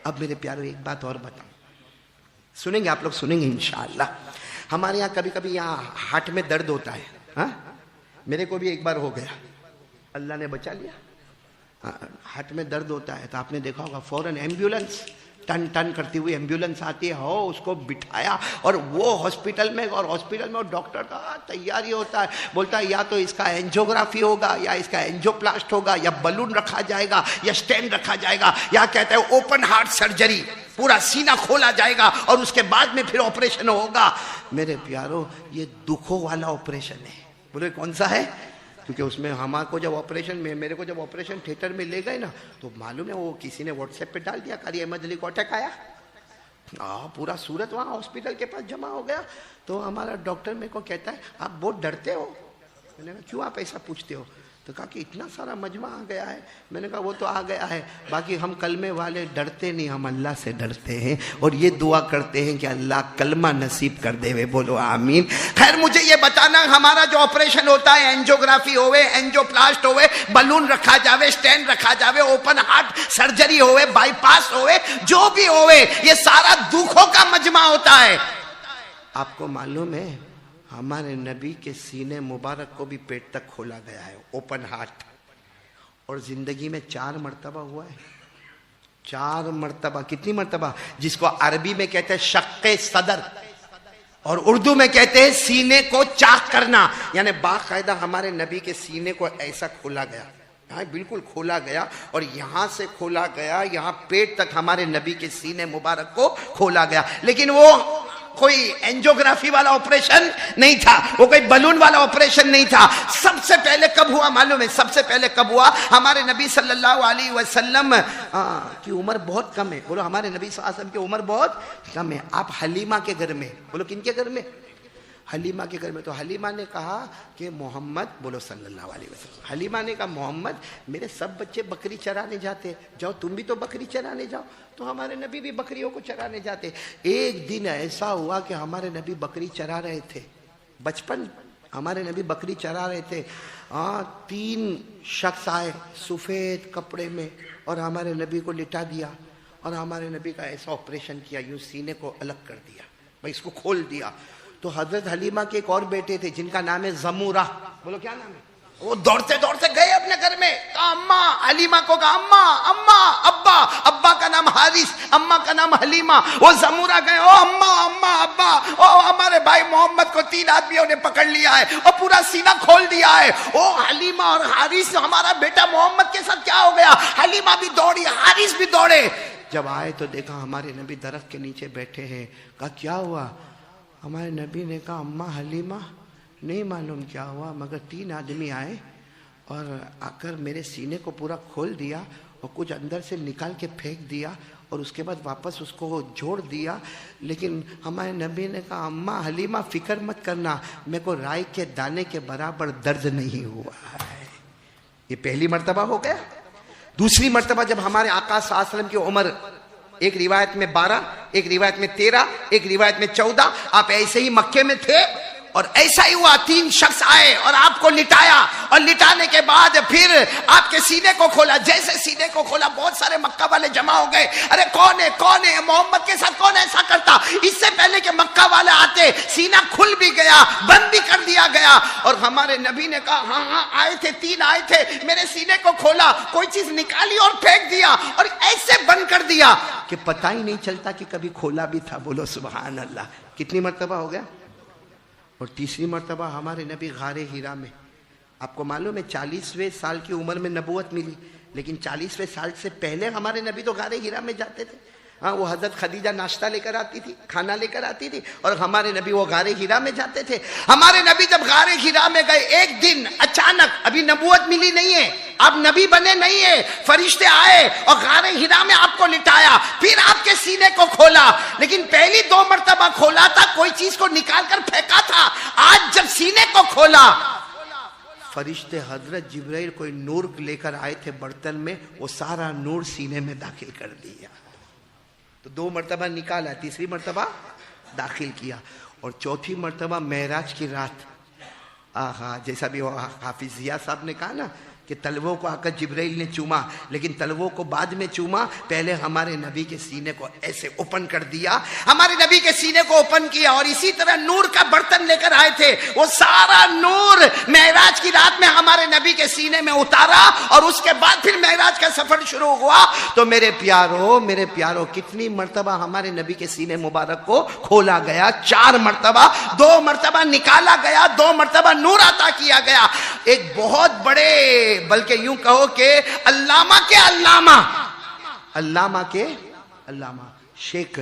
اب میرے پیارو ایک بات اور بتاؤں، سنیں گے آپ لوگ، سنیں گے انشاءاللہ. ہمارے یہاں کبھی کبھی یہاں ہارٹ میں درد ہوتا ہے. ہاں میرے کو بھی ایک بار ہو گیا، اللہ نے بچا لیا. ہارٹ میں درد ہوتا ہے تو آپ نے دیکھا ہوگا فوراً ایمبیولنس ٹن ٹن کرتی ہوئی ایمبیولنس آتی ہے، ہو اس کو بٹھایا اور وہ ہاسپٹل میں، اور ہاسپٹل میں ڈاکٹر کا تیاری ہوتا ہے، بولتا ہے یا تو اس کا اینجیوگرافی ہوگا، یا اس کا اینجیوپلاسٹ ہوگا، یا بلون رکھا جائے گا، یا اسٹینڈ رکھا جائے گا، یا کہتا ہے اوپن ہارٹ سرجری، پورا سینہ کھولا جائے گا اور اس کے بعد میں پھر آپریشن ہوگا. میرے پیارو یہ دکھوں والا آپریشن ہے. بولے کون سا ہے؟ کیونکہ اس میں ہمارے کو جب آپریشن میں، میرے کو جب آپریشن تھیٹر میں لے گئے نا تو معلوم ہے وہ کسی نے واٹس ایپ پہ ڈال دیا قاری احمد علی کو اٹیک آیا. پورا صورت وہاں ہاسپٹل کے پاس جمع ہو گیا. تو ہمارا ڈاکٹر میرے کو کہتا ہے آپ بہت ڈرتے ہو. میں نے کہا کیوں آپ ایسا پوچھتے ہو؟ تو کہا کہ اتنا سارا مجمع آ گیا ہے. میں نے کہا وہ تو آ گیا ہے، باقی ہم کلمے والے ڈرتے نہیں، ہم اللہ سے ڈرتے ہیں اور یہ دعا کرتے ہیں کہ اللہ کلمہ نصیب کر دے. بولو آمین. خیر مجھے یہ بتانا، ہمارا جو آپریشن ہوتا ہے، اینجیوگرافی ہوئے، اینجیوپلاسٹ ہوئے، بلون رکھا جاوے، اسٹینڈ رکھا جاوے، اوپن ہارٹ سرجری ہوئے، بائی پاس ہوئے، جو بھی ہوئے، یہ سارا دکھوں کا مجمع ہوتا ہے. آپ کو معلوم ہے ہمارے نبی کے سینے مبارک کو بھی پیٹ تک کھولا گیا ہے، اوپن ہارٹ، اور زندگی میں 4 مرتبہ ہوا ہے. 4 مرتبہ. کتنی مرتبہ؟ جس کو عربی میں کہتے ہیں شق صدر اور اردو میں کہتے ہیں سینے کو چاک کرنا. یعنی باقاعدہ ہمارے نبی کے سینے کو ایسا کھولا گیا، بالکل کھولا گیا، اور یہاں سے کھولا گیا یہاں پیٹ تک ہمارے نبی کے سینے مبارک کو کھولا گیا. لیکن وہ کوئی اینجیوگرافی والا آپریشن نہیں تھا، وہ کوئی بلون والا آپریشن نہیں تھا. سب سے پہلے کب ہوا معلوم ہے؟ سب سے پہلے کب ہوا؟ ہمارے نبی صلی اللہ علیہ وسلم کی عمر بہت کم ہے. بولو ہمارے نبی صلی اللہ علیہ وسلم کی عمر بہت کم ہے. آپ حلیمہ کے گھر میں، بولو کن کے گھر میں؟ حلیمہ کے گھر میں. تو حلیمہ نے کہا کہ محمد، بولو صلی اللہ علیہ وسلم، حلیمہ نے کہا محمد میرے سب بچے بکری چرانے جاتے، جاؤ تم بھی تو بکری چرانے جاؤ. تو ہمارے نبی بھی بکریوں کو چرانے جاتے. ایک دن ایسا ہوا کہ ہمارے نبی بکری چرا رہے تھے، بچپن ہمارے نبی بکری چرا رہے تھے. 3 شخص آئے سفید کپڑے میں اور ہمارے نبی کو لٹا دیا اور ہمارے نبی کا ایسا آپریشن کیا، یوں سینے کو الگ کر دیا، بھائی اس کو کھول دیا. تو حضرت حلیمہ کے ایک اور بیٹے تھے جن کا نام ہے زمورہ. بولو کیا نام ہے؟ وہ دوڑتے دوڑتے گئے اپنے گھر میں، کہا اماں، حلیمہ کو کہا اماں، اماں، ابا، ابا کا نام حارث، اماں کا نام حلیمہ. وہ زمورہ گئے، او اماں، اماں، ابا، او ہمارے بھائی محمد کو 3 آدمیوں نے پکڑ لیا ہے اور پورا سینہ کھول دیا ہے. او حلیمہ اور حارث، ہمارا بیٹا محمد کے ساتھ کیا ہو گیا؟ حلیمہ بھی دوڑی، حارث بھی دوڑے. جب آئے تو دیکھا ہمارے نبی درخت کے نیچے بیٹھے ہیں. کہا کیا ہوا؟ ہمارے نبی نے کہا اماں حلیمہ نہیں معلوم کیا ہوا، مگر 3 آدمی آئے اور آ کر میرے سینے کو پورا کھول دیا اور کچھ اندر سے نکال کے پھینک دیا اور اس کے بعد واپس اس کو جوڑ دیا. لیکن ہمارے نبی نے کہا اماں حلیمہ فکر مت کرنا، میرے کو رائی کے دانے کے برابر درد نہیں ہوا ہے. یہ پہلی مرتبہ ہو گیا. دوسری مرتبہ جب ہمارے آقا صلی اللہ علیہ وسلم کی عمر، ایک روایت میں 12، ایک روایت میں 13، ایک روایت میں 14، آپ ایسے ہی مکے میں تھے اور ایسا ہی ہوا 3 شخص آئے اور آپ کو لٹایا اور لٹانے کے بعد پھر آپ کے سینے کو کھولا. جیسے سینے کو کھولا بہت سارے مکہ والے جمع ہو گئے. ارے کون ہے محمد کے ساتھ کون ایسا کرتا؟ اس سے پہلے کہ مکہ والے آتے سینہ کھل بھی گیا، بند بھی کر دیا گیا. اور ہمارے نبی نے کہا ہاں آئے تھے، 3 آئے تھے، میرے سینے کو کھولا، کوئی چیز نکالی اور پھینک دیا اور ایسے بند کر دیا کہ پتہ ہی نہیں چلتا کہ کبھی کھولا بھی تھا. بولو سبحان اللہ. کتنی مرتبہ ہو گیا؟ اور تیسری مرتبہ ہمارے نبی غار ہیرا میں. آپ کو معلوم ہے 40ویں سال کی عمر میں نبوت ملی، لیکن 40ویں سال سے پہلے ہمارے نبی تو غار ہیرا میں جاتے تھے. وہ حضرت خدیجہ ناشتہ لے کر آتی تھی، کھانا لے کر آتی تھی اور ہمارے نبی وہ غار ہیرا میں جاتے تھے. ہمارے نبی جب غار ہیرا میں گئے، ایک دن اچانک، ابھی نبوت ملی نہیں ہے، آپ نبی بنے نہیں ہے، فرشتے آئے اور غار ہیرا میں آپ کو لٹایا، پھر آپ کے سینے کو کھولا. لیکن پہلی 2 مرتبہ کھولا تھا، کوئی چیز کو نکال کر پھینکا تھا. آج جب سینے کو کھولا، فرشتے حضرت جبرائیل کوئی نور لے کر آئے تھے برتن میں، وہ سارا نور سینے میں داخل کر دیا. تو 2 مرتبہ نکالا، تیسری مرتبہ داخل کیا اور چوتھی مرتبہ معراج کی رات. جیسا بھی حافظ ضیاء صاحب نے کہا نا کہ تلووں کو آ کر جبرائیل نے چوما، لیکن تلووں کو بعد میں چوما، پہلے ہمارے نبی کے سینے کو ایسے اوپن کر دیا، ہمارے نبی کے سینے کو اوپن کیا، اور اسی طرح نور کا برتن لے کر آئے تھے، وہ سارا نور معراج کی رات میں ہمارے نبی کے سینے میں اتارا، اور اس کے بعد پھر معراج کا سفر شروع ہوا۔ تو میرے پیارو کتنی مرتبہ ہمارے نبی کے سینے مبارک کو کھولا گیا؟ 4 مرتبہ، 2 مرتبہ نکالا گیا، 2 مرتبہ نور عطا کیا گیا۔ ایک بہت بڑے، بلکہ یوں کہو کہ علامہ کے علامہ شیخ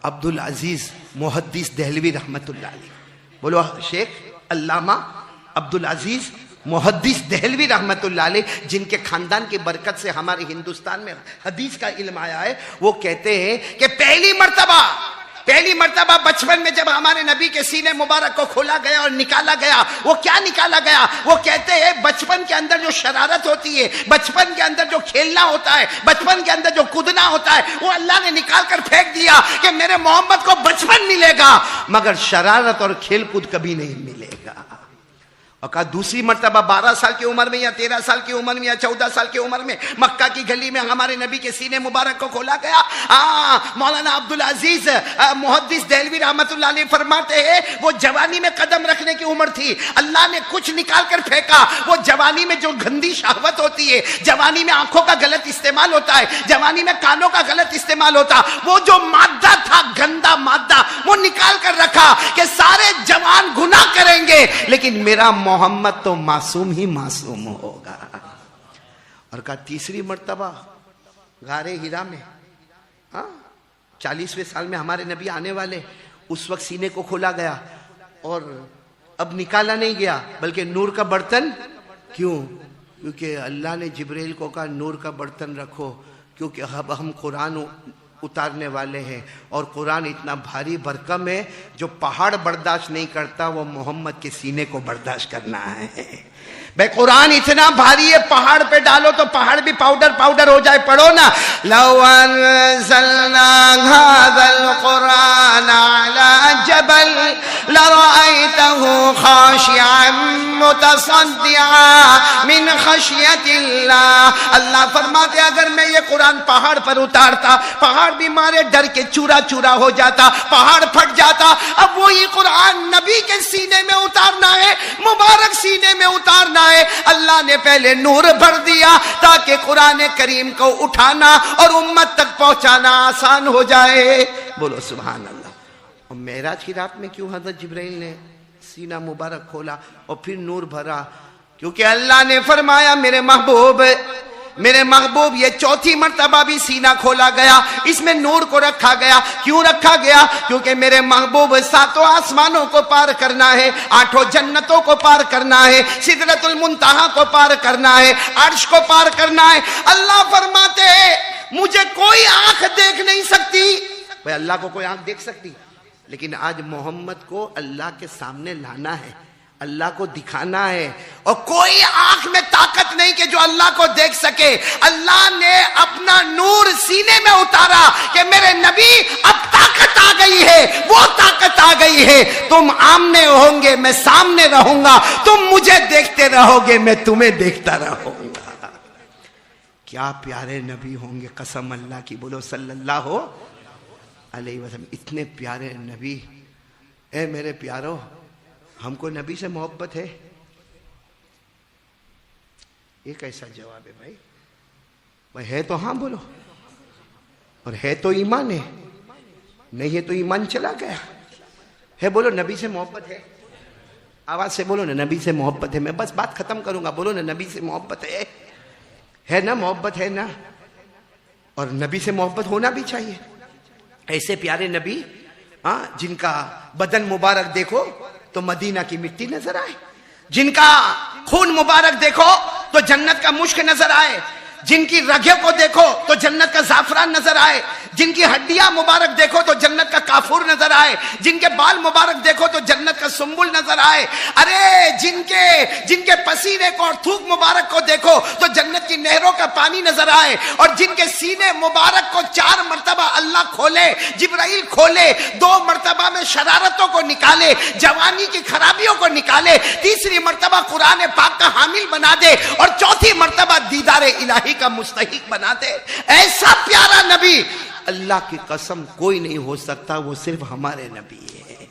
عبدالعزیز محدث دہلوی رحمت اللہ علیہ، بولو شیخ علامہ عبدالعزیز محدث دہلوی رحمت اللہ علیہ، جن کے خاندان کی برکت سے ہمارے ہندوستان میں حدیث کا علم آیا ہے، وہ کہتے ہیں کہ پہلی مرتبہ بچپن میں جب ہمارے نبی کے سینے مبارک کو کھولا گیا اور نکالا گیا، وہ کیا نکالا گیا؟ وہ کہتے ہیں بچپن کے اندر جو شرارت ہوتی ہے، بچپن کے اندر جو کھیلنا ہوتا ہے، بچپن کے اندر جو کودنا ہوتا ہے، وہ اللہ نے نکال کر پھینک دیا کہ میرے محمد کو بچپن ملے گا مگر شرارت اور کھیل کود کبھی نہیں ملے گا۔ اور کہا دوسری مرتبہ 12 سال کی عمر میں یا 13 سال کی عمر میں یا 14 سال کی عمر میں مکہ کی گلی میں ہمارے نبی کے سینے مبارک کو کھولا گیا۔ مولانا عبدالعزیز محدث دہلوی رحمت اللہ علیہ فرماتے ہیں وہ جوانی میں قدم رکھنے کی عمر تھی، اللہ نے کچھ نکال کر پھینکا۔ وہ جوانی میں جو گندی شہوت ہوتی ہے، جوانی میں آنکھوں کا غلط استعمال ہوتا ہے، جوانی میں کانوں کا غلط استعمال ہوتا، وہ جو مادہ تھا، گندا مادہ، وہ نکال کر رکھا کہ سارے جوان گناہ کریں گے لیکن میرا محمد تو معصوم ہی معصوم ہوگا۔ اور کہا تیسری مرتبہ غار ہرا میں 40ویں سال میں ہمارے نبی آنے والے، اس وقت سینے کو کھولا گیا اور اب نکالا نہیں گیا بلکہ نور کا برتن۔ کیوں؟ کیونکہ اللہ نے جبرائیل کو کہا نور کا برتن رکھو، کیونکہ اب ہم قرآن اتارنے والے ہیں، اور قرآن اتنا بھاری بھرکم ہے جو پہاڑ برداشت نہیں کرتا، وہ محمد کے سینے کو برداشت کرنا ہے۔ بھائی قرآن اتنا بھاری ہے، پہاڑ پہ ڈالو تو پہاڑ بھی پاؤڈر ہو جائے۔ پڑھو نا، لو انزلنا هذا القرآن على جبل لرأيته خاشعا متصدعا من خشیت اللہ۔ اللہ فرماتے اگر میں یہ قرآن پہاڑ پر اتارتا، پہاڑ بھی مارے ڈر کے چورا چورا ہو جاتا، پہاڑ پھٹ جاتا۔ اب وہی قرآن نبی کے سینے میں اتارنا ہے، مبارک سینے میں اتارنا ہے۔ اللہ نے پہلے نور بھر دیا تاکہ قرآن کریم کو اٹھانا اور امت تک پہنچانا آسان ہو جائے۔ بولو سبحان اللہ۔ اور معراج کی رات میں کیوں حضرت جبرائیل نے سینہ مبارک کھولا اور پھر نور بھرا؟ کیونکہ اللہ نے فرمایا میرے محبوب یہ 4تھی مرتبہ بھی سینہ کھولا گیا، اس میں نور کو رکھا گیا۔ کیوں رکھا گیا؟ کیونکہ میرے محبوب 7 آسمانوں کو پار کرنا ہے، 8 جنتوں کو پار کرنا ہے، سدرۃ المنتہا کو پار کرنا ہے، عرش کو پار کرنا ہے۔ اللہ فرماتے ہیں مجھے کوئی آنکھ دیکھ نہیں سکتی۔ بھئی اللہ کو کوئی آنکھ دیکھ سکتی؟ لیکن آج محمد کو اللہ کے سامنے لانا ہے، اللہ کو دکھانا ہے، اور کوئی آنکھ میں طاقت نہیں کہ جو اللہ کو دیکھ سکے۔ اللہ نے اپنا نور سینے میں اتارا کہ میرے نبی اب طاقت آ گئی ہے، وہ طاقت آ گئی ہے، تم آمنے ہوں گے میں سامنے رہوں گا، تم مجھے دیکھتے رہو گے میں تمہیں دیکھتا رہوں گا۔ کیا پیارے نبی ہوں گے، قسم اللہ کی، بولو صلی اللہ علیہ وسلم۔ اتنے پیارے نبی۔ اے میرے پیارو، ہم کو نبی سے محبت ہے؟ ایک ایسا جواب ہے بھائی ہے تو ہاں بولو، اور ہے تو ایمان ہے، نہیں ہے تو ایمان چلا گیا ہے۔ بولو نبی سے محبت ہے؟ آواز سے بولو نا، نبی سے محبت ہے۔ میں بس بات ختم کروں گا، بولو نا نبی سے محبت ہے نا؟ محبت ہے نا؟ اور نبی سے محبت ہونا بھی چاہیے۔ ایسے پیارے نبی جن کا بدن مبارک دیکھو تو مدینہ کی مٹی نظر آئے، جن کا خون مبارک دیکھو تو جنت کا مشک نظر آئے، جن کی رگیں کو دیکھو تو جنت کا زعفران نظر آئے، جن کی ہڈیاں مبارک دیکھو تو جنت کا کافور نظر آئے، جن کے بال مبارک دیکھو تو جنت کا سنبل نظر آئے، ارے جن کے پسینے کو اور تھوک مبارک کو دیکھو تو جنت کی نہروں کا پانی نظر آئے، اور جن کے سینے مبارک کو 4 مرتبہ اللہ کھولے، جبرائیل کھولے، 2 مرتبہ میں شرارتوں کو نکالے، جوانی کی خرابیوں کو نکالے، تیسری مرتبہ قرآن پاک کا حامل بنا دے، اور چوتھی مرتبہ دیدار الہی کا مستحق بنا دے، ایسا پیارا نبی اللہ کی قسم کوئی نہیں ہو سکتا، وہ صرف ہمارے نبی ہے۔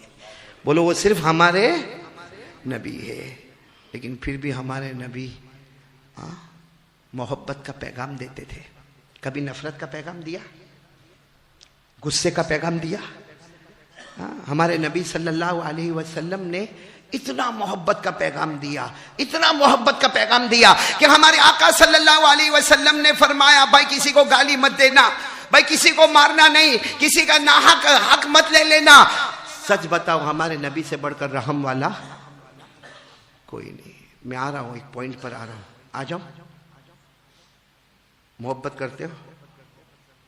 بولو وہ صرف ہمارے نبی ہے۔ لیکن پھر بھی ہمارے نبی محبت کا پیغام دیتے تھے، کبھی نفرت کا پیغام دیا، غصے کا پیغام دیا؟ ہمارے نبی صلی اللہ علیہ وسلم نے اتنا محبت کا پیغام دیا، اتنا محبت کا پیغام دیا کہ ہمارے آقا صلی اللہ علیہ وسلم نے فرمایا بھائی کسی کو گالی مت دینا، بھائی کسی کو مارنا نہیں، کسی کا ناحق حق مت لے لینا۔ سچ بتاؤ ہمارے نبی سے بڑھ کر رحم والا کوئی نہیں۔ میں آ رہا ہوں، ایک پوائنٹ پر آ رہا ہوں، آ جاؤ۔ محبت کرتے ہو؟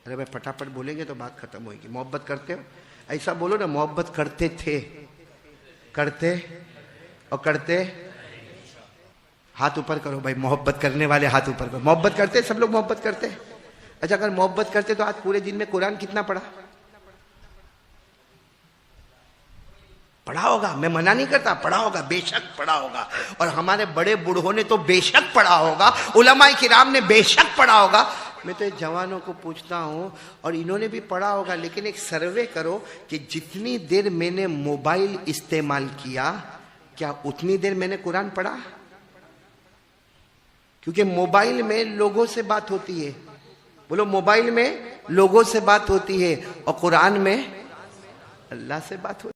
ارے بھائی پھٹافٹ بولیں گے تو بات ختم ہوئے گی۔ محبت کرتے ہو؟ ایسا بولو نا، محبت کرتے تھے، کرتے اور کرتے۔ ہاتھ اوپر کرو بھائی، محبت کرنے والے ہاتھ اوپر کرو۔ محبت کرتے؟ سب لوگ محبت کرتے؟ اچھا اگر محبت کرتے تو آج پورے دن میں قرآن کتنا پڑھا ہوگا؟ میں منع نہیں کرتا، پڑھا ہوگا، بے شک پڑھا ہوگا، اور ہمارے بڑے بوڑھوں نے تو بے شک پڑھا ہوگا، علماء کرام نے بے شک پڑھا ہوگا۔ میں تو جوانوں کو پوچھتا ہوں، اور انہوں نے بھی پڑھا ہوگا، لیکن ایک سروے کرو کہ جتنی دیر میں نے موبائل استعمال کیا، کیا اتنی دیر میں نے قرآن پڑھا؟ کیونکہ موبائل میں لوگوں سے بات ہوتی ہے، بولو موبائل میں لوگوں سے بات ہوتی ہے، اور قرآن میں اللہ سے بات ہوتی ہے۔